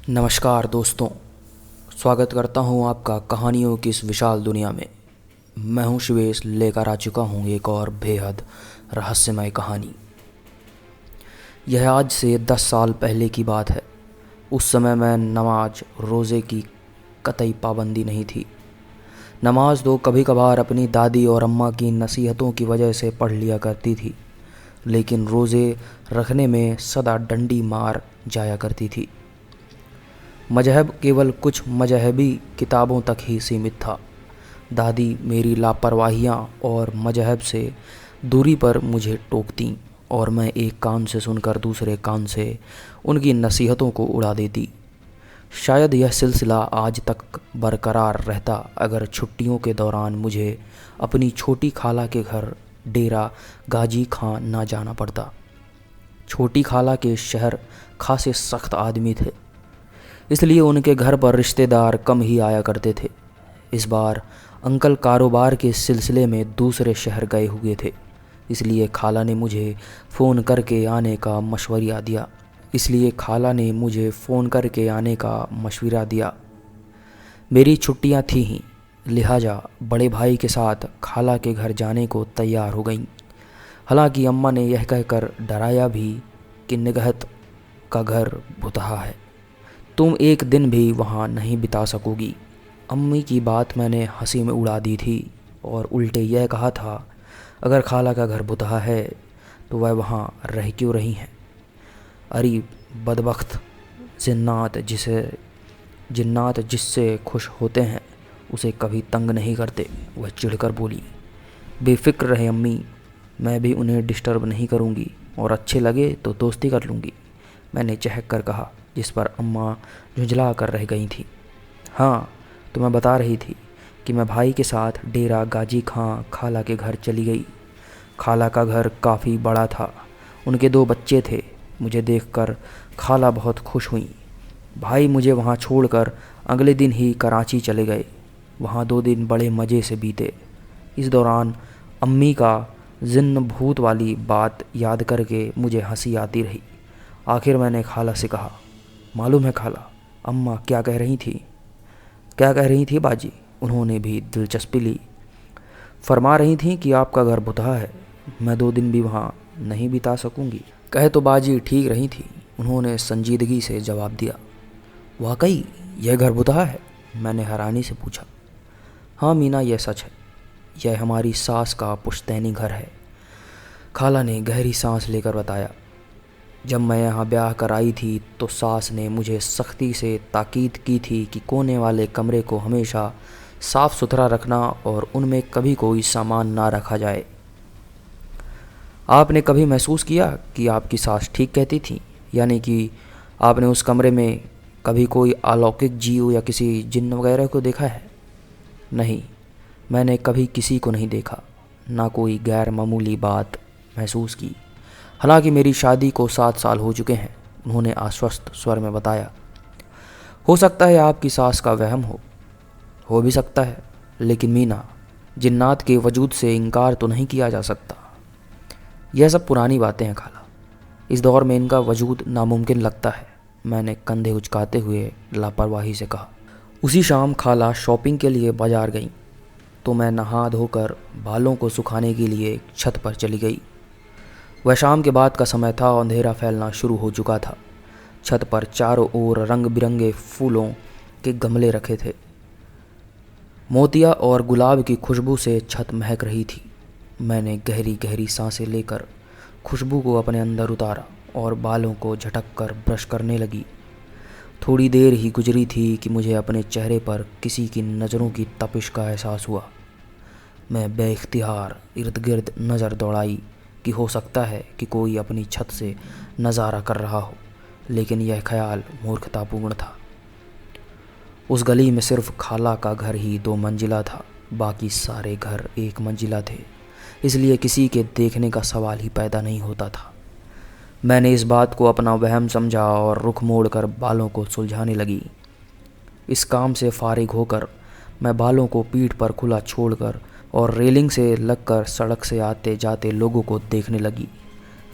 नमस्कार दोस्तों, स्वागत करता हूं आपका कहानियों की इस विशाल दुनिया में। मैं हूं शिवेश, लेकर आ चुका हूं एक और बेहद रहस्यमय कहानी। यह आज से 10 साल पहले की बात है। उस समय मैं नमाज रोज़े की कतई पाबंदी नहीं थी। नमाज तो कभी कभार अपनी दादी और अम्मा की नसीहतों की वजह से पढ़ लिया करती थी, लेकिन रोज़े रखने में सदा डंडी मार जाया करती थी। मजहब केवल कुछ मजहबी किताबों तक ही सीमित था। दादी मेरी लापरवाहियाँ और मजहब से दूरी पर मुझे टोकती और मैं एक कान से सुनकर दूसरे कान से उनकी नसीहतों को उड़ा देती। शायद यह सिलसिला आज तक बरकरार रहता अगर छुट्टियों के दौरान मुझे अपनी छोटी खाला के घर डेरा गाजी खां ना जाना पड़ता। छोटी खाला के शहर खासे सख्त आदमी थे, इसलिए उनके घर पर रिश्तेदार कम ही आया करते थे। इस बार अंकल कारोबार के सिलसिले में दूसरे शहर गए हुए थे, इसलिए खाला ने मुझे फ़ोन करके आने का मशवरा दिया। मेरी छुट्टियां थी ही, लिहाजा बड़े भाई के साथ खाला के घर जाने को तैयार हो गईं। हालांकि अम्मा ने यह कहकर डराया भी कि निगहत का घर भुतहा है, तुम एक दिन भी वहाँ नहीं बिता सकोगी। अम्मी की बात मैंने हंसी में उड़ा दी थी और उल्टे यह कहा था, अगर खाला का घर भुतहा है तो वह वहाँ रह क्यों रही हैं। अरे बदबख्त, जिन्नात जिससे खुश होते हैं उसे कभी तंग नहीं करते। वह चिढ़कर बोली, बेफिक्र रहे अम्मी, मैं भी उन्हें डिस्टर्ब नहीं करूँगी और अच्छे लगे तो दोस्ती कर लूँगी। मैंने चहक कर कहा, जिस पर अम्मा झुंझला कर रह गई थी। हाँ, तो मैं बता रही थी कि मैं भाई के साथ डेरा गाजी खां खाला के घर चली गई। खाला का घर काफ़ी बड़ा था, उनके 2 बच्चे थे। मुझे देखकर खाला बहुत खुश हुई। भाई मुझे वहाँ छोड़कर अगले दिन ही कराची चले गए। वहाँ 2 दिन बड़े मज़े से बीते। इस दौरान अम्मी का जिन्न भूत वाली बात याद करके मुझे हंसी आती रही। आखिर मैंने खाला से कहा, मालूम है खाला, अम्मा क्या कह रही थी बाजी। उन्होंने भी दिलचस्पी ली। फरमा रही थी कि आपका घर भुतहा है, मैं 2 दिन भी वहाँ नहीं बिता सकूंगी। कहे तो बाजी ठीक रही थी, उन्होंने संजीदगी से जवाब दिया। वाकई यह घर भुतहा है? मैंने हैरानी से पूछा। हाँ मीना, यह सच है। यह हमारी सास का पुश्तैनी घर है, खाला ने गहरी सांस लेकर बताया। जब मैं यहाँ ब्याह कर आई थी तो सास ने मुझे सख्ती से ताकीद की थी कि कोने वाले कमरे को हमेशा साफ़ सुथरा रखना और उनमें कभी कोई सामान ना रखा जाए। आपने कभी महसूस किया कि आपकी सास ठीक कहती थी? यानी कि आपने उस कमरे में कभी कोई अलौकिक जीव या किसी जिन्न वगैरह को देखा है? नहीं, मैंने कभी किसी को नहीं देखा, ना कोई गैर मामूली बात महसूस की। हालांकि मेरी शादी को 7 साल हो चुके हैं, उन्होंने आश्वस्त स्वर में बताया। हो सकता है आपकी सास का वहम हो भी सकता है, लेकिन मीना, जिन्नात के वजूद से इनकार तो नहीं किया जा सकता। यह सब पुरानी बातें हैं खाला, इस दौर में इनका वजूद नामुमकिन लगता है, मैंने कंधे उचकाते हुए लापरवाही से कहा। उसी शाम खाला शॉपिंग के लिए बाजार गई तो मैं नहा धोकर बालों को सुखाने के लिए छत पर चली गई। वह शाम के बाद का समय था, अंधेरा फैलना शुरू हो चुका था। छत पर चारों ओर रंग बिरंगे फूलों के गमले रखे थे। मोतिया और गुलाब की खुशबू से छत महक रही थी। मैंने गहरी गहरी सांसें लेकर खुशबू को अपने अंदर उतारा और बालों को झटक कर ब्रश करने लगी। थोड़ी देर ही गुजरी थी कि मुझे अपने चेहरे पर किसी की नज़रों की तपिश का एहसास हुआ। मैं बेइख्तियार इर्द गिर्द नज़र दौड़ाई कि हो सकता है कि कोई अपनी छत से नज़ारा कर रहा हो, लेकिन यह ख्याल मूर्खतापूर्ण था। उस गली में सिर्फ खाला का घर ही 2 मंजिला था, बाकी सारे घर 1 मंजिला थे, इसलिए किसी के देखने का सवाल ही पैदा नहीं होता था। मैंने इस बात को अपना वहम समझा और रुख मोड़कर बालों को सुलझाने लगी। इस काम से फारिग होकर मैं बालों को पीठ पर खुला छोड़कर और रेलिंग से लगकर सड़क से आते जाते लोगों को देखने लगी।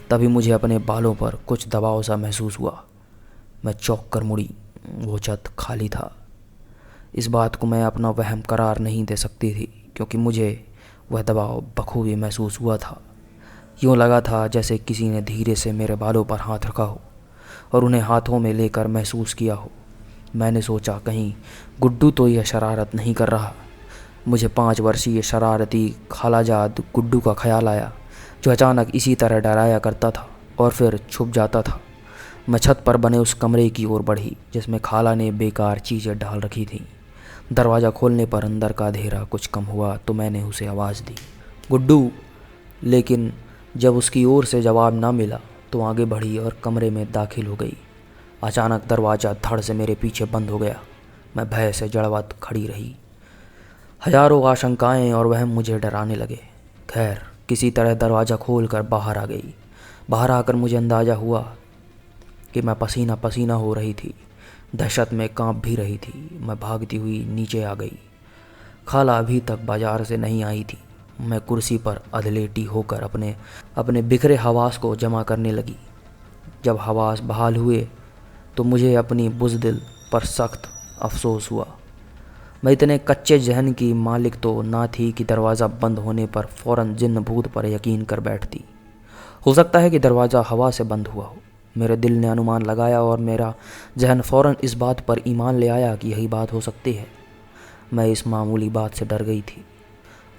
तभी मुझे अपने बालों पर कुछ दबाव सा महसूस हुआ। मैं चौंक कर मुड़ी वो छत खाली था। इस बात को मैं अपना वहम करार नहीं दे सकती थी, क्योंकि मुझे वह दबाव बखूबी महसूस हुआ था। यूँ लगा था जैसे किसी ने धीरे से मेरे बालों पर हाथ रखा हो और उन्हें हाथों में लेकर महसूस किया हो। मैंने सोचा, कहीं गुड्डू तो यह शरारत नहीं कर रहा। मुझे 5 वर्षीय शरारती खालाजाद गुड्डू का ख्याल आया, जो अचानक इसी तरह डराया करता था और फिर छुप जाता था। मैं छत पर बने उस कमरे की ओर बढ़ी जिसमें खाला ने बेकार चीज़ें डाल रखी थीं। दरवाज़ा खोलने पर अंदर का अंधेरा कुछ कम हुआ तो मैंने उसे आवाज़ दी, गुड्डू। लेकिन जब उसकी ओर से जवाब ना मिला तो आगे बढ़ी और कमरे में दाखिल हो गई। अचानक दरवाज़ा धड़ से मेरे पीछे बंद हो गया। मैं भय से जड़वत खड़ी रही। हजारों आशंकाएं और वहम मुझे डराने लगे। खैर, किसी तरह दरवाज़ा खोलकर बाहर आ गई। बाहर आकर मुझे अंदाज़ा हुआ कि मैं पसीना पसीना हो रही थी, दहशत में कांप भी रही थी। मैं भागती हुई नीचे आ गई। खाला अभी तक बाजार से नहीं आई थी। मैं कुर्सी पर अधलेटी होकर अपने बिखरे हवास को जमा करने लगी। जब हवास बहाल हुए तो मुझे अपनी बुज़दिल पर सख्त अफसोस हुआ। मैं इतने कच्चे जहन की मालिक तो ना थी कि दरवाज़ा बंद होने पर फ़ौरन जिन्न भूत पर यकीन कर बैठती। हो सकता है कि दरवाज़ा हवा से बंद हुआ हो। मेरे दिल ने अनुमान लगाया और मेरा जहन फ़ौरन इस बात पर ईमान ले आया कि यही बात हो सकती है। मैं इस मामूली बात से डर गई थी।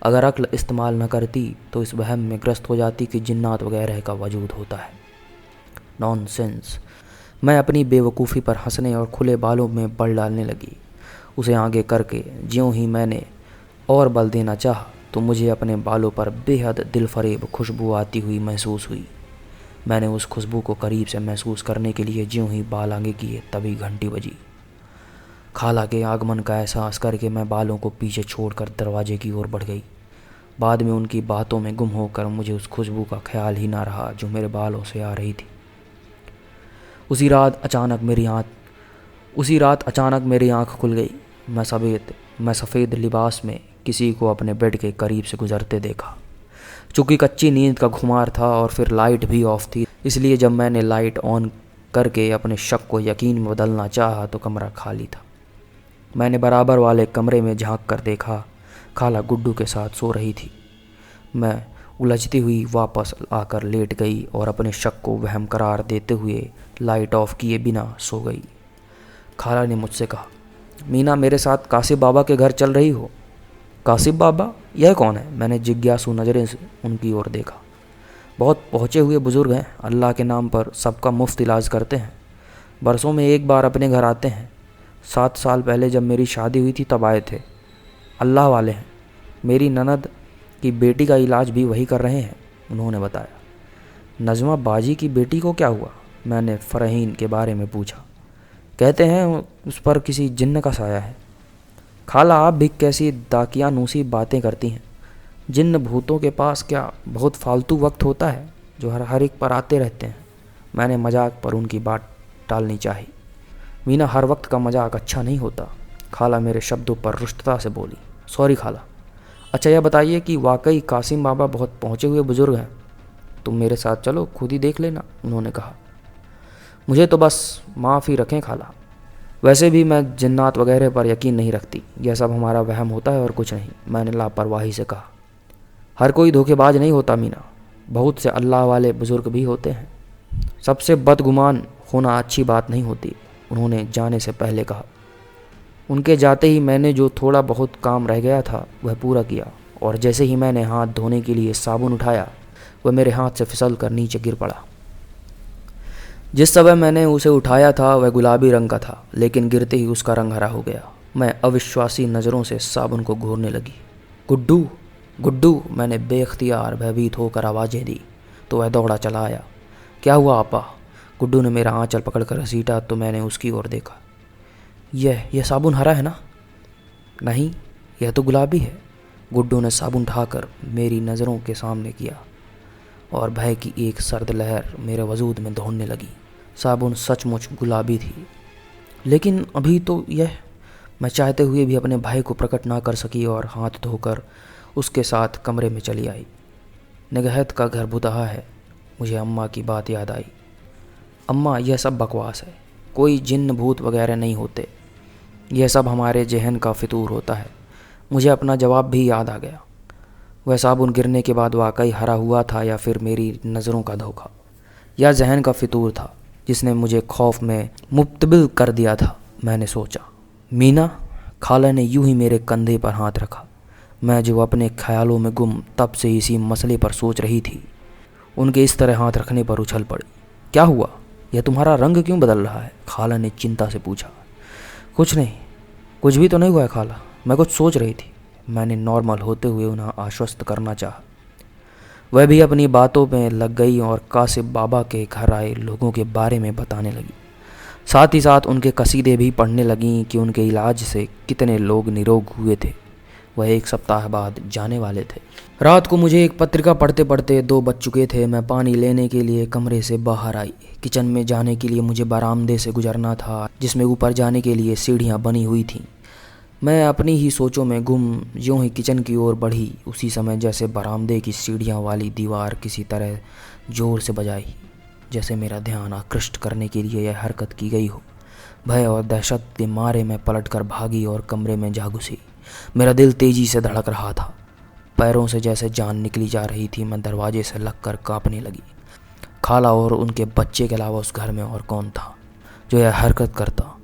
अगर अक्ल इस्तेमाल न करती तो इस वहम में ग्रस्त हो जाती कि जिन्नात वगैरह का वजूद होता है। नॉनसेंस। मैं अपनी बेवकूफ़ी पर हंसने और खुले बालों में बल डालने लगी। उसे आगे करके ज्यों ही मैंने और बल देना चाहा तो मुझे अपने बालों पर बेहद दिलफरेब खुशबू आती हुई महसूस हुई। मैंने उस खुशबू को करीब से महसूस करने के लिए ज्यों ही बाल आगे किए तभी घंटी बजी। खाला के आगमन का एहसास करके मैं बालों को पीछे छोड़कर दरवाजे की ओर बढ़ गई। बाद में उनकी बातों में गुम होकर मुझे उस खुशबू का ख्याल ही ना रहा जो मेरे बालों से आ रही थी। उसी रात अचानक मेरी आँख खुल गई। मैं सफ़ेद लिबास में किसी को अपने बेड के करीब से गुजरते देखा। चूँकि कच्ची नींद का खुमार था और फिर लाइट भी ऑफ थी, इसलिए जब मैंने लाइट ऑन करके अपने शक को यकीन में बदलना चाहा तो कमरा खाली था। मैंने बराबर वाले कमरे में झांक कर देखा, खाला गुड्डू के साथ सो रही थी। मैं उलझती हुई वापस आकर लेट गई और अपने शक को वहम करार देते हुए लाइट ऑफ किए बिना सो गई। खाला ने मुझसे कहा, मीना, मेरे साथ कासिम बाबा के घर चल रही हो। कासिम बाबा? यह कौन है? मैंने जिज्ञासु नज़रें से उनकी ओर देखा। बहुत पहुँचे हुए बुज़ुर्ग हैं, अल्लाह के नाम पर सबका मुफ्त इलाज करते हैं। बरसों में एक बार अपने घर आते हैं। 7 साल पहले जब मेरी शादी हुई थी तब आए थे। अल्लाह वाले हैं। मेरी ननद की बेटी का इलाज भी वही कर रहे हैं, उन्होंने बताया। नज़मा बाजी की बेटी को क्या हुआ? मैंने फ़रहीन के बारे में पूछा। कहते हैं उस पर किसी जिन्न का साया है। खाला, आप भी कैसी दाकियानूसी बातें करती हैं। जिन्न भूतों के पास क्या बहुत फालतू वक्त होता है जो हर एक पर आते रहते हैं। मैंने मजाक पर उनकी बात टालनी चाही। मीना, हर वक्त का मजाक अच्छा नहीं होता। खाला मेरे शब्दों पर रुष्टता से बोली। सॉरी खाला। अच्छा, यह बताइए कि वाकई कासिम बाबा बहुत पहुँचे हुए बुज़ुर्ग हैं? तुम मेरे साथ चलो, खुद ही देख लेना, उन्होंने कहा। मुझे तो बस माफ़ ही रखें खाला। वैसे भी मैं जिन्नात वगैरह पर यकीन नहीं रखती। यह सब हमारा वहम होता है और कुछ नहीं, मैंने लापरवाही से कहा। हर कोई धोखेबाज नहीं होता मीना, बहुत से अल्लाह वाले बुज़ुर्ग भी होते हैं। सबसे बदगुमान होना अच्छी बात नहीं होती, उन्होंने जाने से पहले कहा। उनके जाते ही मैंने जो थोड़ा बहुत काम रह गया था वह पूरा किया, और जैसे ही मैंने हाथ धोने के लिए साबुन उठाया वह मेरे हाथ से फिसल कर नीचे गिर पड़ा। जिस समय मैंने उसे उठाया था वह गुलाबी रंग का था, लेकिन गिरते ही उसका रंग हरा हो गया। मैं अविश्वासी नज़रों से साबुन को घूरने लगी। गुड्डू, गुड्डू, मैंने बेख्तियार भयभीत होकर आवाज़ें दी तो वह दौड़ा चला आया। क्या हुआ आपा? गुड्डू ने मेरा आंचल पकड़कर घसीटा तो मैंने उसकी ओर देखा। यह साबुन हरा है ना? नहीं, यह तो गुलाबी है। गुड्डू ने साबुन उठाकर मेरी नज़रों के सामने किया और भय की एक सर्द लहर मेरे वजूद में दौड़ने लगी। साबुन सचमुच गुलाबी थी, लेकिन अभी तो मैं चाहते हुए भी अपने भय को प्रकट ना कर सकी और हाथ धोकर उसके साथ कमरे में चली आई। निगहत का घर बुतहा है। मुझे अम्मा की बात याद आई। अम्मा, यह सब बकवास है। कोई जिन्न भूत वगैरह नहीं होते, यह सब हमारे जहन का फितूर होता है। मुझे अपना जवाब भी याद आ गया। वह साबुन गिरने के बाद वाकई हरा हुआ था या फिर मेरी नज़रों का धोखा, या जहन का फितूर था जिसने मुझे खौफ में मुब्तबिल कर दिया था। मैंने सोचा। मीना, खाला ने यूं ही मेरे कंधे पर हाथ रखा। मैं जो अपने ख्यालों में गुम तब से इसी मसले पर सोच रही थी, उनके इस तरह हाथ रखने पर उछल पड़ी। क्या हुआ? यह तुम्हारा रंग क्यों बदल रहा है? खाला ने चिंता से पूछा। कुछ नहीं, कुछ भी तो नहीं हुआ है खाला, मैं कुछ सोच रही थी। मैंने नॉर्मल होते हुए उन्हें आश्वस्त करना चाहा। वह भी अपनी बातों में लग गई और कासिम बाबा के घर आए लोगों के बारे में बताने लगी। साथ ही साथ उनके कसीदे भी पढ़ने लगीं कि उनके इलाज से कितने लोग निरोग हुए थे। वह 1 सप्ताह बाद जाने वाले थे। रात को मुझे एक पत्रिका पढ़ते पढ़ते 2 बज चुके थे। मैं पानी लेने के लिए कमरे से बाहर आई। किचन में जाने के लिए मुझे बरामदे से गुजरना था, जिसमें ऊपर जाने के लिए सीढ़ियाँ बनी हुई थीं। मैं अपनी ही सोचों में गुम यूं ही किचन की ओर बढ़ी। उसी समय जैसे बरामदे की सीढ़ियाँ वाली दीवार किसी तरह ज़ोर से बजाई, जैसे मेरा ध्यान आकृष्ट करने के लिए यह हरकत की गई हो। भय और दहशत के मारे मैं पलटकर भागी और कमरे में जा घुसी। मेरा दिल तेजी से धड़क रहा था, पैरों से जैसे जान निकली जा रही थी। मैं दरवाजे से लगकर कांपने लगी। खाला और उनके बच्चे के अलावा उस घर में और कौन था जो यह हरकत करता,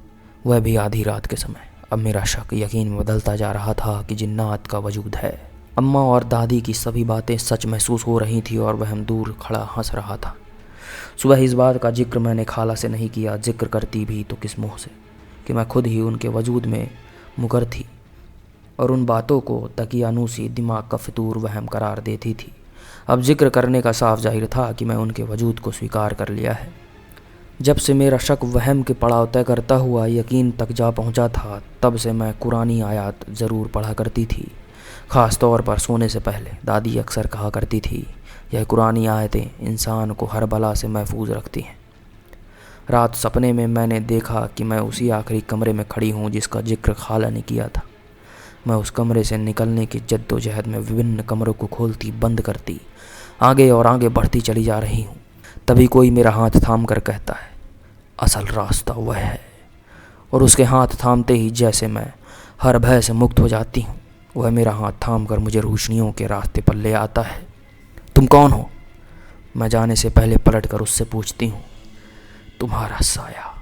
वह भी आधी रात के समय। अब मेरा शक यकीन में बदलता जा रहा था कि जिन्नात का वजूद है। अम्मा और दादी की सभी बातें सच महसूस हो रही थी और वह हम दूर खड़ा हंस रहा था। सुबह इस बात का जिक्र मैंने खाला से नहीं किया। जिक्र करती भी तो किस मुँह से कि मैं खुद ही उनके वजूद में मुकर थी और उन बातों को तकियानूसी दिमाग का फितूर वहम करार देती थी। अब जिक्र करने का साफ जाहिर था कि मैं उनके वजूद को स्वीकार कर लिया है। जब से मेरा शक वहम के पड़ाव तय करता हुआ यकीन तक जा पहुंचा था, तब से मैं कुरानी आयात ज़रूर पढ़ा करती थी। ख़ास तौर पर सोने से पहले दादी अक्सर कहा करती थी, यह कुरानी आयतें इंसान को हर बला से महफूज रखती हैं। रात सपने में मैंने देखा कि मैं उसी आखिरी कमरे में खड़ी हूँ जिसका जिक्र खाला ने किया था। मैं उस कमरे से निकलने की जद्दोजहद में विभिन्न कमरों को खोलती बंद करती आगे और आगे बढ़ती चली जा रही हूँ। तभी कोई मेरा हाथ थाम कर कहता है, असल रास्ता वह है। और उसके हाथ थामते ही जैसे मैं हर भय से मुक्त हो जाती हूँ। वह मेरा हाथ थाम कर मुझे रोशनियों के रास्ते पर ले आता है। तुम कौन हो? मैं जाने से पहले पलट कर उससे पूछती हूँ। तुम्हारा साया।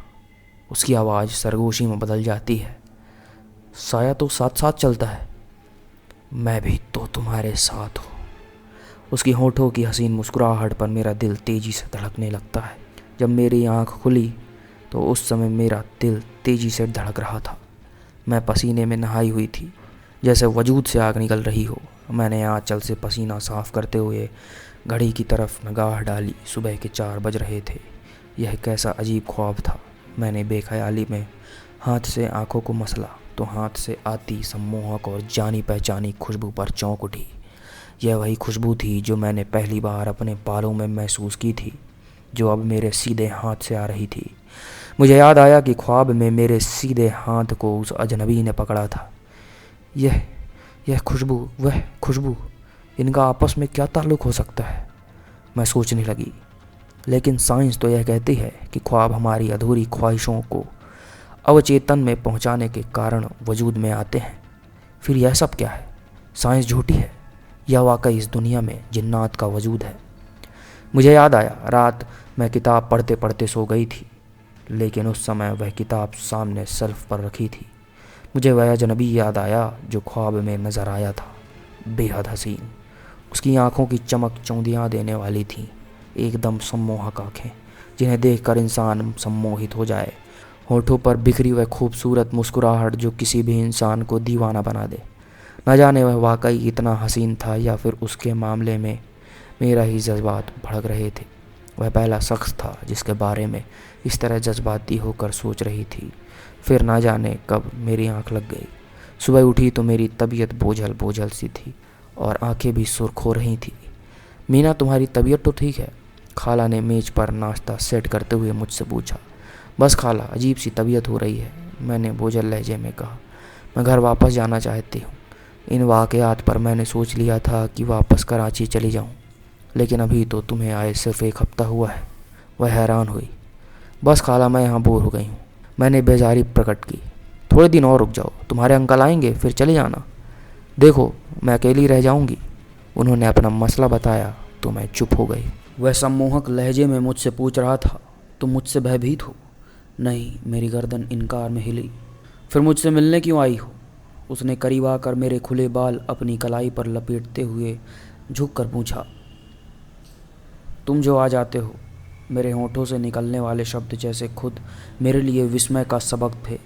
उसकी आवाज़ सरगोशी में बदल जाती है। साया तो साथ साथ चलता है। मैं भी तो तुम्हारे साथ हूँ। उसकी होठों की हसीन मुस्कुराहट पर मेरा दिल तेज़ी से धड़कने लगता है। जब मेरी आँख खुली तो उस समय मेरा दिल तेज़ी से धड़क रहा था। मैं पसीने में नहाई हुई थी, जैसे वजूद से आग निकल रही हो। मैंने आंचल से पसीना साफ करते हुए घड़ी की तरफ निगाह डाली। सुबह के 4 बज रहे थे। यह कैसा अजीब ख्वाब था। मैंने बेख्याली में हाथ से आंखों को मसला तो हाथ से आती सम्मोहक और जानी पहचानी खुशबू पर चौंक उठी। यह वही खुशबू थी जो मैंने पहली बार अपने बालों में महसूस की थी, जो अब मेरे सीधे हाथ से आ रही थी। मुझे याद आया कि ख्वाब में मेरे सीधे हाथ को उस अजनबी ने पकड़ा था। यह खुशबू, वह खुशबू, इनका आपस में क्या ताल्लुक़ हो सकता है? मैं सोचने लगी। लेकिन साइंस तो यह कहती है कि ख्वाब हमारी अधूरी ख्वाहिशों को अवचेतन में पहुंचाने के कारण वजूद में आते हैं। फिर यह सब क्या है? साइंस झूठी है या वाकई इस दुनिया में जिन्नात का वजूद है? मुझे याद आया, रात मैं किताब पढ़ते पढ़ते सो गई थी, लेकिन उस समय वह किताब सामने शेल्फ पर रखी थी। मुझे वह अजनबी याद आया जो ख्वाब में नज़र आया था, बेहद हसीन। उसकी आंखों की चमक चौंधियाँ देने वाली थी, एकदम सम्मोहक आँखें जिन्हें देखकर इंसान सम्मोहित हो जाए। होठों पर बिखरी वह खूबसूरत मुस्कुराहट जो किसी भी इंसान को दीवाना बना दे। न जाने वह वाकई इतना हसीन था या फिर उसके मामले में मेरा ही जज्बात भड़क रहे थे। वह पहला शख्स था जिसके बारे में इस तरह जज्बाती होकर सोच रही थी। फिर ना जाने कब मेरी आंख लग गई। सुबह उठी तो मेरी तबीयत बोझल बोझल सी थी और आंखें भी सुर्ख हो रही थी। मीना, तुम्हारी तबीयत तो ठीक है? खाला ने मेज पर नाश्ता सेट करते हुए मुझसे पूछा। बस खाला, अजीब सी तबीयत हो रही है, मैंने बोझल लहजे में कहा। मैं घर वापस जाना चाहती हूँ। इन वाक़यात पर मैंने सोच लिया था कि वापस कराची चली जाऊँ, लेकिन अभी तो तुम्हें आए सिर्फ 1 हफ्ता हुआ है। वह हैरान हुई। बस खाला, मैं यहाँ बोर हो गई हूँ, मैंने बेजारी प्रकट की। थोड़े दिन और रुक जाओ, तुम्हारे अंकल आएंगे फिर चले जाना। देखो, मैं अकेली रह जाऊंगी। उन्होंने अपना मसला बताया तो मैं चुप हो गई। वह सम्मोहक लहजे में मुझसे पूछ रहा था, तुम मुझसे भयभीत हो? नहीं, मेरी गर्दन इनकार में हिली। फिर मुझसे मिलने क्यों आई हो? उसने करीब आकर मेरे खुले बाल अपनी कलाई पर लपेटते हुए झुक कर पूछा। तुम जो आ जाते हो। मेरे होंठों से निकलने वाले शब्द जैसे खुद मेरे लिए विस्मय का सबक थे।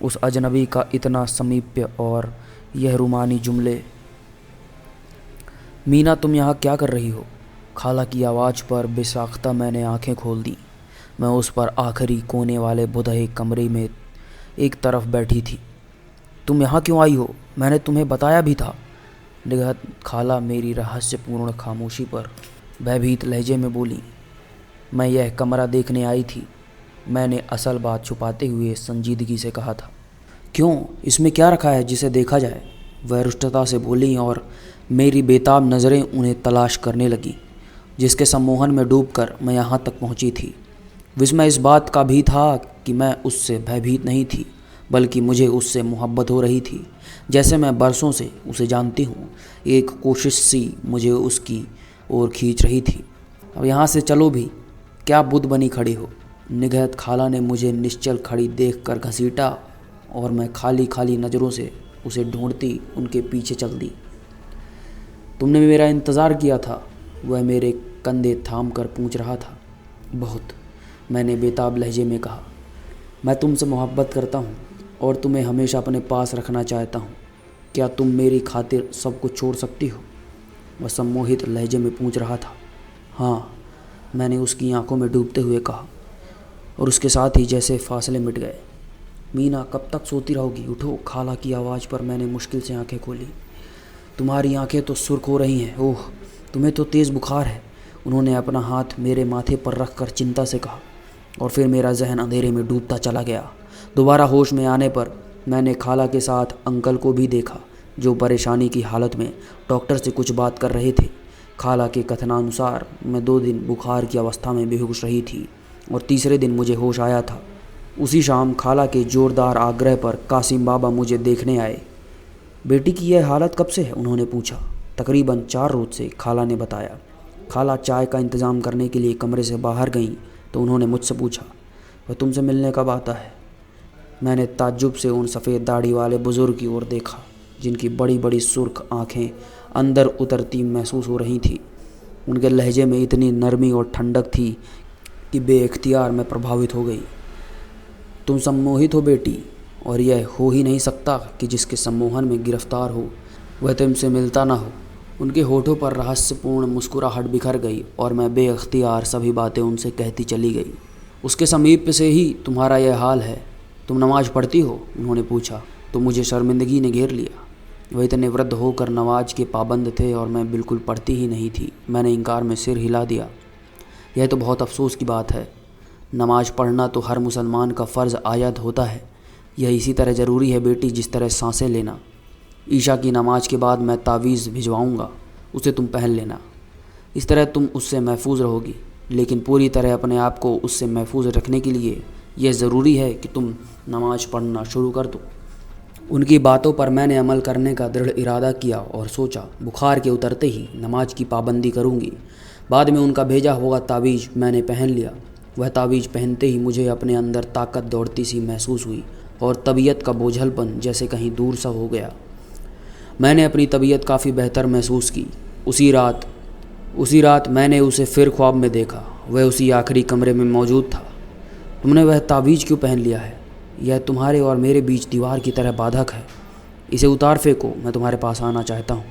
उस अजनबी का इतना समीप्य और यह रूमानी जुमले। मीना, तुम यहाँ क्या कर रही हो? खाला की आवाज़ पर बेसाख्ता मैंने आंखें खोल दी। मैं उस पर आखिरी कोने वाले बुधहे कमरे में एक तरफ बैठी थी। तुम यहाँ क्यों आई हो? मैंने तुम्हें बताया भी था। निगहत खाला मेरी रहस्यपूर्ण खामोशी पर भयभीत लहजे में बोली, मैं यह कमरा देखने आई थी। मैंने असल बात छुपाते हुए संजीदगी से कहा था। क्यों, इसमें क्या रखा है जिसे देखा जाए? वह रुष्टता से बोली और मेरी बेताब नज़रें उन्हें तलाश करने लगी, जिसके सम्मोहन में डूबकर मैं यहाँ तक पहुँची थी। विस्मय इस बात का भी था कि मैं उससे भयभीत नहीं थी, बल्कि मुझे उससे मोहब्बत हो रही थी। जैसे मैं बरसों से उसे जानती हूँ, एक कोशिश सी मुझे उसकी ओर खींच रही थी। अब यहाँ से चलो भी, क्या बुद्ध बनी खड़ी हो? निगहत खाला ने मुझे निश्चल खड़ी देखकर घसीटा और मैं खाली खाली नज़रों से उसे ढूंढती उनके पीछे चल दी। तुमने मेरा इंतज़ार किया था? वह मेरे कंधे थाम कर पूछ रहा था। बहुत, मैंने बेताब लहजे में कहा। मैं तुमसे मोहब्बत करता हूँ और तुम्हें हमेशा अपने पास रखना चाहता हूँ। क्या तुम मेरी खातिर सब कुछ छोड़ सकती हो? वह सम्मोहित लहजे में पूछ रहा था। हाँ, मैंने उसकी आंखों में डूबते हुए कहा, और उसके साथ ही जैसे फासले मिट गए। मीना, कब तक सोती रहोगी? उठो। खाला की आवाज़ पर मैंने मुश्किल से आंखें खोली। तुम्हारी आंखें तो सुर्ख हो रही हैं। ओह, तुम्हें तो तेज़ बुखार है। उन्होंने अपना हाथ मेरे माथे पर रख कर चिंता से कहा, और फिर मेरा जहन अंधेरे में डूबता चला गया। दोबारा होश में आने पर मैंने खाला के साथ अंकल को भी देखा, जो परेशानी की हालत में डॉक्टर से कुछ बात कर रहे थे। खाला के कथनानुसार मैं 2 दिन बुखार की अवस्था में बेहोश रही थी और तीसरे दिन मुझे होश आया था। उसी शाम खाला के ज़ोरदार आग्रह पर कासिम बाबा मुझे देखने आए। बेटी की यह हालत कब से है? उन्होंने पूछा। तकरीबन 4 रोज़ से, खाला ने बताया। खाला चाय का इंतज़ाम करने के लिए कमरे से बाहर गईं तो उन्होंने मुझसे पूछा, वह तुमसे मिलने कब आता है? मैंने ताज्जुब से उन सफ़ेद दाढ़ी वाले बुज़ुर्ग की ओर देखा, जिनकी बड़ी बड़ी सुर्ख आँखें अंदर उतरती महसूस हो रही थी। उनके लहजे में इतनी नरमी और ठंडक थी कि बेइख्तियार मैं प्रभावित हो गई। तुम सम्मोहित हो बेटी, और यह हो ही नहीं सकता कि जिसके सम्मोहन में गिरफ्तार हो वह तुमसे मिलता ना हो। उनके होठों पर रहस्यपूर्ण मुस्कुराहट बिखर गई और मैं बेइख्तियार सभी बातें उनसे कहती चली गई। उसके समीप से ही तुम्हारा यह हाल है। तुम नमाज़ पढ़ती हो? उन्होंने पूछा तो मुझे शर्मिंदगी ने घेर लिया। वह इतने वृद्ध होकर नमाज के पाबंद थे और मैं बिल्कुल पढ़ती ही नहीं थी। मैंने इनकार में सिर हिला दिया। यह तो बहुत अफसोस की बात है। नमाज पढ़ना तो हर मुसलमान का फ़र्ज़ आयद होता है। यह इसी तरह ज़रूरी है बेटी जिस तरह सांसें लेना। ईशा की नमाज के बाद मैं तावीज़ भिजवाऊँगा, उसे तुम पहन लेना। इस तरह तुम उससे महफूज रहोगी, लेकिन पूरी तरह अपने आप को उससे महफूज रखने के लिए यह ज़रूरी है कि तुम नमाज पढ़ना शुरू कर दो। उनकी बातों पर मैंने अमल करने का दृढ़ इरादा किया और सोचा बुखार के उतरते ही नमाज की पाबंदी करूँगी। बाद में उनका भेजा हुआ तावीज़ मैंने पहन लिया। वह तावीज़ पहनते ही मुझे अपने अंदर ताकत दौड़ती सी महसूस हुई और तबीयत का बोझलपन जैसे कहीं दूर सा हो गया। मैंने अपनी तबीयत काफ़ी बेहतर महसूस की। उसी रात मैंने उसे फिर ख्वाब में देखा। वह उसी आखिरी कमरे में मौजूद था। तुमने वह तावीज़ क्यों पहन लिया है? यह तुम्हारे और मेरे बीच दीवार की तरह बाधक है। इसे उतार फेंको, मैं तुम्हारे पास आना चाहता हूँ।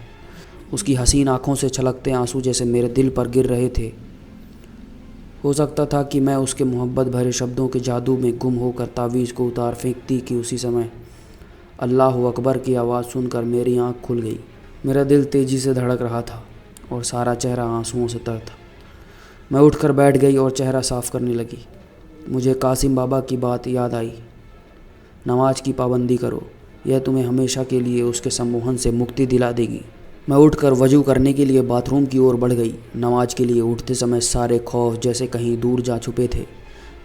उसकी हसीन आँखों से छलकते आंसू जैसे मेरे दिल पर गिर रहे थे। हो सकता था कि मैं उसके मोहब्बत भरे शब्दों के जादू में गुम होकर तावीज़ को उतार फेंकती कि उसी समय अल्लाह अकबर की आवाज़ सुनकर मेरी आँख खुल गई। मेरा दिल तेज़ी से धड़क रहा था और सारा चेहरा आंसुओं से तर था। मैं उठकर बैठ गई और चेहरा साफ़ करने लगी। मुझे कासिम बाबा की बात याद आई। नमाज की पाबंदी करो, यह तुम्हें हमेशा के लिए उसके सम्मोहन से मुक्ति दिला देगी। मैं उठकर वजू करने के लिए बाथरूम की ओर बढ़ गई। नमाज के लिए उठते समय सारे खौफ जैसे कहीं दूर जा छुपे थे।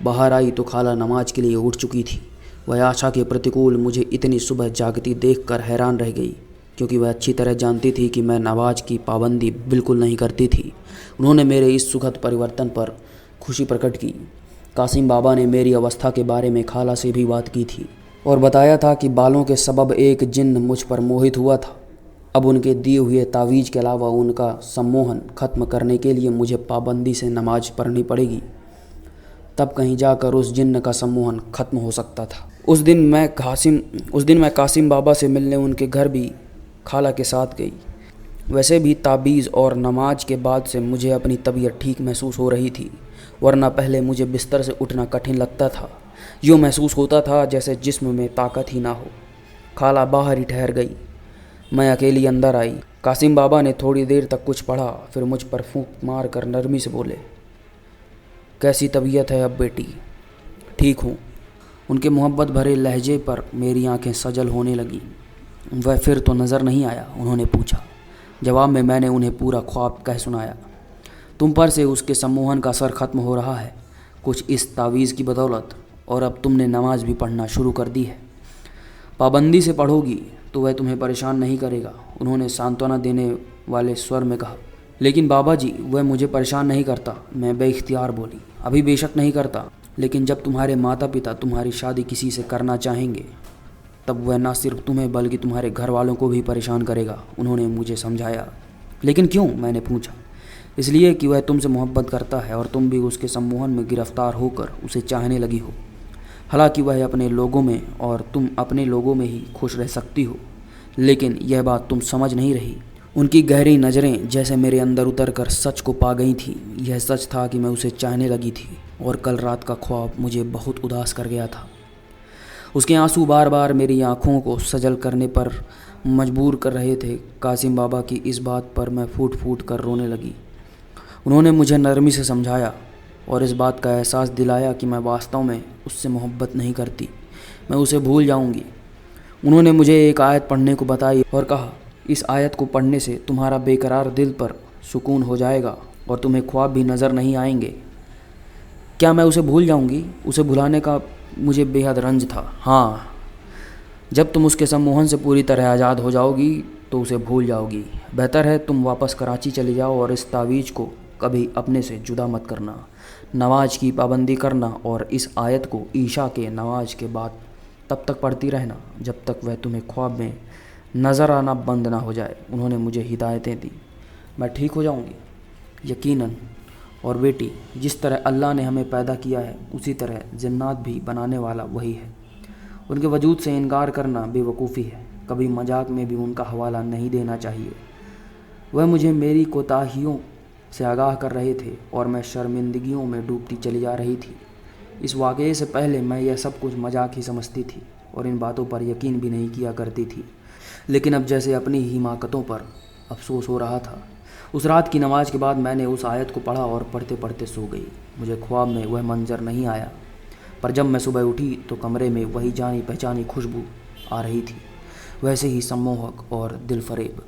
बाहर आई तो खाला नमाज के लिए उठ चुकी थी। वह आशा के प्रतिकूल मुझे इतनी सुबह जागती देखकर हैरान रह गई, क्योंकि वह अच्छी तरह जानती थी कि मैं नमाज की पाबंदी बिल्कुल नहीं करती थी। उन्होंने मेरे इस सुखद परिवर्तन पर खुशी प्रकट की। कासिम बाबा ने मेरी अवस्था के बारे में खाला से भी बात की थी और बताया था कि बालों के सबब एक जिन्न मुझ पर मोहित हुआ था। अब उनके दिए हुए तावीज़ के अलावा उनका सम्मोहन ख़त्म करने के लिए मुझे पाबंदी से नमाज पढ़नी पड़ेगी, तब कहीं जाकर उस जिन्न का सम्मोहन ख़त्म हो सकता था। उस दिन मैं कासिम बाबा से मिलने उनके घर भी खाला के साथ गई। वैसे भी ताबीज़ और नमाज के बाद से मुझे अपनी तबीयत ठीक महसूस हो रही थी, वरना पहले मुझे बिस्तर से उठना कठिन लगता था। यूँ महसूस होता था जैसे जिस्म में ताकत ही ना हो। खाला बाहर ही ठहर गई। मैं अकेली अंदर आई। कासिम बाबा ने थोड़ी देर तक कुछ पढ़ा, फिर मुझ पर फूंक मार कर नरमी से बोले, कैसी तबीयत है अब बेटी? ठीक हूँ। उनके मोहब्बत भरे लहजे पर मेरी आंखें सजल होने लगीं। वह फिर तो नज़र नहीं आया? उन्होंने पूछा। जवाब में मैंने उन्हें पूरा ख्वाब कह सुनाया। तुम पर से उसके सम्मोहन का असर ख़त्म हो रहा है, कुछ इस तावीज़ की बदौलत, और अब तुमने नमाज भी पढ़ना शुरू कर दी है। पाबंदी से पढ़ोगी तो वह तुम्हें परेशान नहीं करेगा, उन्होंने सांत्वना देने वाले स्वर में कहा। लेकिन बाबा जी, वह मुझे परेशान नहीं करता, मैं बेइख्तियार बोली। अभी बेशक नहीं करता, लेकिन जब तुम्हारे माता पिता तुम्हारी शादी किसी से करना चाहेंगे, तब वह न सिर्फ तुम्हें बल्कि तुम्हारे घर वालों को भी परेशान करेगा, उन्होंने मुझे समझाया। लेकिन क्यों? मैंने पूछा। इसलिए कि वह तुमसे मोहब्बत करता है और तुम भी उसके सम्मोहन में गिरफ्तार होकर उसे चाहने लगी हो। हालांकि वह अपने लोगों में और तुम अपने लोगों में ही खुश रह सकती हो, लेकिन यह बात तुम समझ नहीं रही। उनकी गहरी नज़रें जैसे मेरे अंदर उतरकर सच को पा गई थीं। यह सच था कि मैं उसे चाहने लगी थी, और कल रात का ख्वाब मुझे बहुत उदास कर गया था। उसके आंसू बार बार मेरी आँखों को सजल करने पर मजबूर कर रहे थे। कासिम बाबा की इस बात पर मैं फूट फूट कर रोने लगी। उन्होंने मुझे नरमी से समझाया और इस बात का एहसास दिलाया कि मैं वास्तव में उससे मोहब्बत नहीं करती, मैं उसे भूल जाऊंगी। उन्होंने मुझे एक आयत पढ़ने को बताई और कहा, इस आयत को पढ़ने से तुम्हारा बेकरार दिल पर सुकून हो जाएगा और तुम्हें ख्वाब भी नज़र नहीं आएंगे। क्या मैं उसे भूल जाऊंगी? उसे भुलाने का मुझे बेहद रंज था। हाँ, जब तुम उसके सम्मोहन से पूरी तरह आज़ाद हो जाओगी तो उसे भूल जाओगी। बेहतर है तुम वापस कराची चले जाओ और इस तावीज़ को कभी अपने से जुदा मत करना। नमाज की पाबंदी करना और इस आयत को ईशा के नमाज के बाद तब तक पढ़ती रहना जब तक वह तुम्हें ख्वाब में नज़र आना बंद ना हो जाए। उन्होंने मुझे हिदायतें दी। मैं ठीक हो जाऊंगी, यकीनन। और बेटी, जिस तरह अल्लाह ने हमें पैदा किया है उसी तरह जन्नत भी बनाने वाला वही है। उनके वजूद से इनकार करना बेवकूफ़ी है। कभी मजाक में भी उनका हवाला नहीं देना चाहिए। वह मुझे मेरी कोताहियों से आगाह कर रहे थे और मैं शर्मिंदगियों में डूबती चली जा रही थी। इस वाक़ये से पहले मैं यह सब कुछ मजाक ही समझती थी और इन बातों पर यकीन भी नहीं किया करती थी, लेकिन अब जैसे अपनी ही हिमाकतों पर अफसोस हो रहा था। उस रात की नमाज के बाद मैंने उस आयत को पढ़ा और पढ़ते पढ़ते सो गई। मुझे ख्वाब में वह मंजर नहीं आया, पर जब मैं सुबह उठी तो कमरे में वही जानी पहचानी खुशबू आ रही थी, वैसे ही सम्मोहक और दिलफरेब।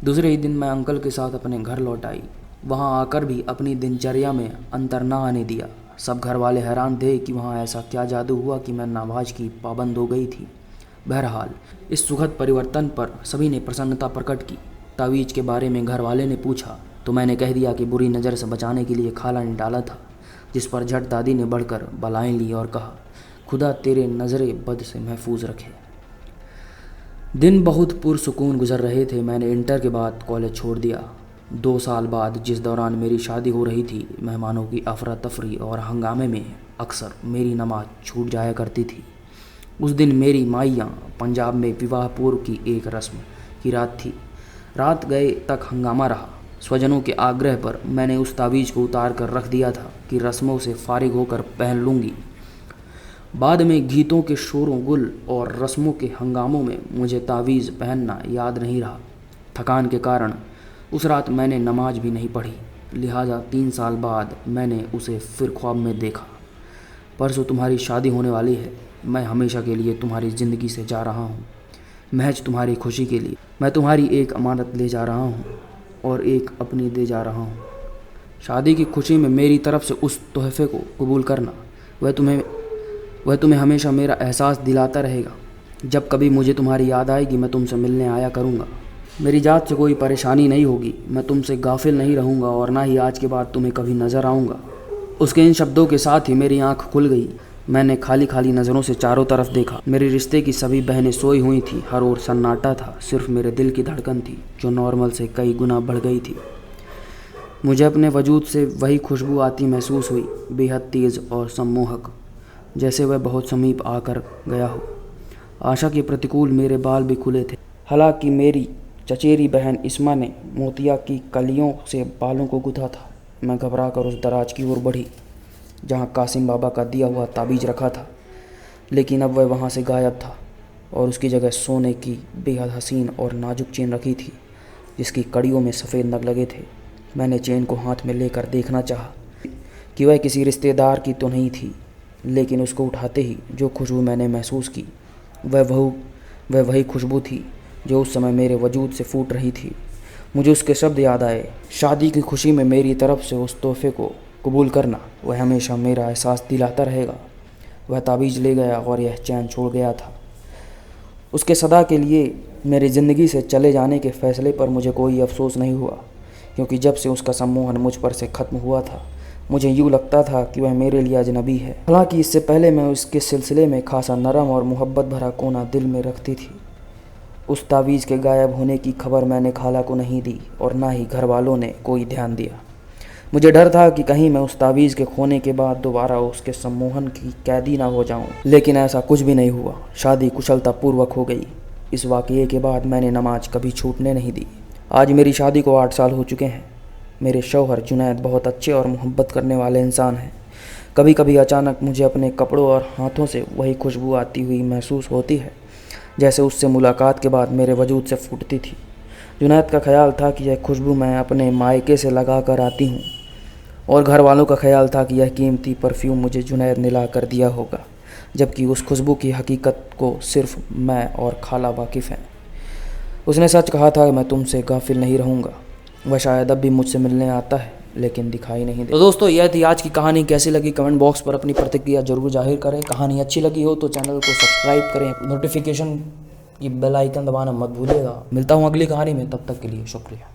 दूसरे ही दिन मैं अंकल के साथ अपने घर लौट आई। वहाँ आकर भी अपनी दिनचर्या में अंतर न आने दिया। सब घर वाले हैरान थे कि वहाँ ऐसा क्या जादू हुआ कि मैं नमाज की पाबंद हो गई थी। बहरहाल, इस सुखद परिवर्तन पर सभी ने प्रसन्नता प्रकट की। तावीज़ के बारे में घर वाले ने पूछा तो मैंने कह दिया कि बुरी नज़र से बचाने के लिए खाला ने डाला था, जिस पर झट दादी ने बढ़कर बलाएं ली और कहा, खुदा तेरे नज़रे बद से महफूज रखे। दिन बहुत पुरसुकून गुजर रहे थे। मैंने इंटर के बाद कॉलेज छोड़ दिया। 2 साल बाद, जिस दौरान मेरी शादी हो रही थी, मेहमानों की अफरा तफरी और हंगामे में अक्सर मेरी नमाज छूट जाया करती थी। उस दिन मेरी माइयाँ पंजाब में विवाह पूर्व की एक रस्म की रात थी। रात गए तक हंगामा रहा। स्वजनों के आग्रह पर मैंने उस तावीज़ को उतार कर रख दिया था कि रस्मों से फारिग होकर पहन लूँगी। बाद में गीतों के शोरों गुल और रस्मों के हंगामों में मुझे तावीज़ पहनना याद नहीं रहा। थकान के कारण उस रात मैंने नमाज भी नहीं पढ़ी। लिहाजा 3 साल बाद मैंने उसे फिर ख्वाब में देखा। परसों तुम्हारी शादी होने वाली है। मैं हमेशा के लिए तुम्हारी ज़िंदगी से जा रहा हूँ, महज तुम्हारी खुशी के लिए। मैं तुम्हारी एक अमानत ले जा रहा हूँ और एक अपनी दे जा रहा हूँ। शादी की खुशी में मेरी तरफ से उस तोहफे को कबूल करना। वह तुम्हें हमेशा मेरा एहसास दिलाता रहेगा। जब कभी मुझे तुम्हारी याद आएगी मैं तुमसे मिलने आया करूँगा। मेरी जात से कोई परेशानी नहीं होगी, मैं तुमसे गाफिल नहीं रहूँगा और ना ही आज के बाद तुम्हें कभी नज़र आऊँगा। उसके इन शब्दों के साथ ही मेरी आंख खुल गई। मैंने खाली खाली नज़रों से चारों तरफ देखा। मेरे रिश्ते की सभी बहनें सोई हुई थी, हर ओर सन्नाटा था। सिर्फ मेरे दिल की धड़कन थी जो नॉर्मल से कई गुना बढ़ गई थी। मुझे अपने वजूद से वही खुशबू आती महसूस हुई, बेहद तेज़ और सम्मोहक, जैसे वह बहुत समीप आकर गया हो। आशा के प्रतिकूल मेरे बाल भी खुले थे। हालांकि मेरी चचेरी बहन इस्मा ने मोतिया की कलियों से बालों को गुथा था। मैं घबरा कर उस दराज की ओर बढ़ी जहां कासिम बाबा का दिया हुआ ताबीज़ रखा था, लेकिन अब वह वहां से गायब था और उसकी जगह सोने की बेहद हसीन और नाजुक चेन रखी थी जिसकी कड़ियों में सफ़ेद नग लगे थे। मैंने चेन को हाथ में लेकर देखना चाहा कि वह किसी रिश्तेदार की तो नहीं थी, लेकिन उसको उठाते ही जो खुशबू मैंने महसूस की वह वही खुशबू थी जो उस समय मेरे वजूद से फूट रही थी। मुझे उसके शब्द याद आए, शादी की खुशी में मेरी तरफ से उस तोहफे को कबूल करना, वह हमेशा मेरा एहसास दिलाता रहेगा। वह ताबीज़ ले गया और यह चैन छोड़ गया था। उसके सदा के लिए मेरी ज़िंदगी से चले जाने के फ़ैसले पर मुझे कोई अफसोस नहीं हुआ, क्योंकि जब से उसका सम्मोहन मुझ पर से ख़त्म हुआ था मुझे यूँ लगता था कि वह मेरे लिए अजनबी है। हालांकि इससे पहले मैं उसके सिलसिले में खासा नरम और मोहब्बत भरा कोना दिल में रखती थी। उस तावीज़ के गायब होने की खबर मैंने खाला को नहीं दी और ना ही घर वालों ने कोई ध्यान दिया। मुझे डर था कि कहीं मैं उस तावीज़ के खोने के बाद दोबारा उसके सम्मोहन की कैदी ना हो जाऊं, लेकिन ऐसा कुछ भी नहीं हुआ। शादी कुशलतापूर्वक हो गई। इस वाक़ये के बाद मैंने नमाज कभी छूटने नहीं दी। आज मेरी शादी को 8 साल हो चुके हैं। मेरे शौहर जुनैद बहुत अच्छे और मोहब्बत करने वाले इंसान हैं। कभी कभी अचानक मुझे अपने कपड़ों और हाथों से वही खुशबू आती हुई महसूस होती है जैसे उससे मुलाकात के बाद मेरे वजूद से फूटती थी। जुनैद का ख्याल था कि यह खुशबू मैं अपने मायके से लगा कर आती हूँ और घर वालों का ख्याल था कि यह कीमती परफ्यूम मुझे जुनैद ने ला कर दिया होगा, जबकि उस खुशबू की हकीकत को सिर्फ मैं और खाला वाकिफ़ हैं। उसने सच कहा था कि मैं तुमसे गाफिल नहीं रहूँगा। वह शायद अब भी मुझसे मिलने आता है लेकिन दिखाई नहीं देता। तो दोस्तों, यह थी आज की कहानी। कैसी लगी कमेंट बॉक्स पर अपनी प्रतिक्रिया जरूर जाहिर करें। कहानी अच्छी लगी हो तो चैनल को सब्सक्राइब करें, नोटिफिकेशन की बेल आइकन दबाना मत भूलिएगा। मिलता हूँ अगली कहानी में, तब तक के लिए शुक्रिया।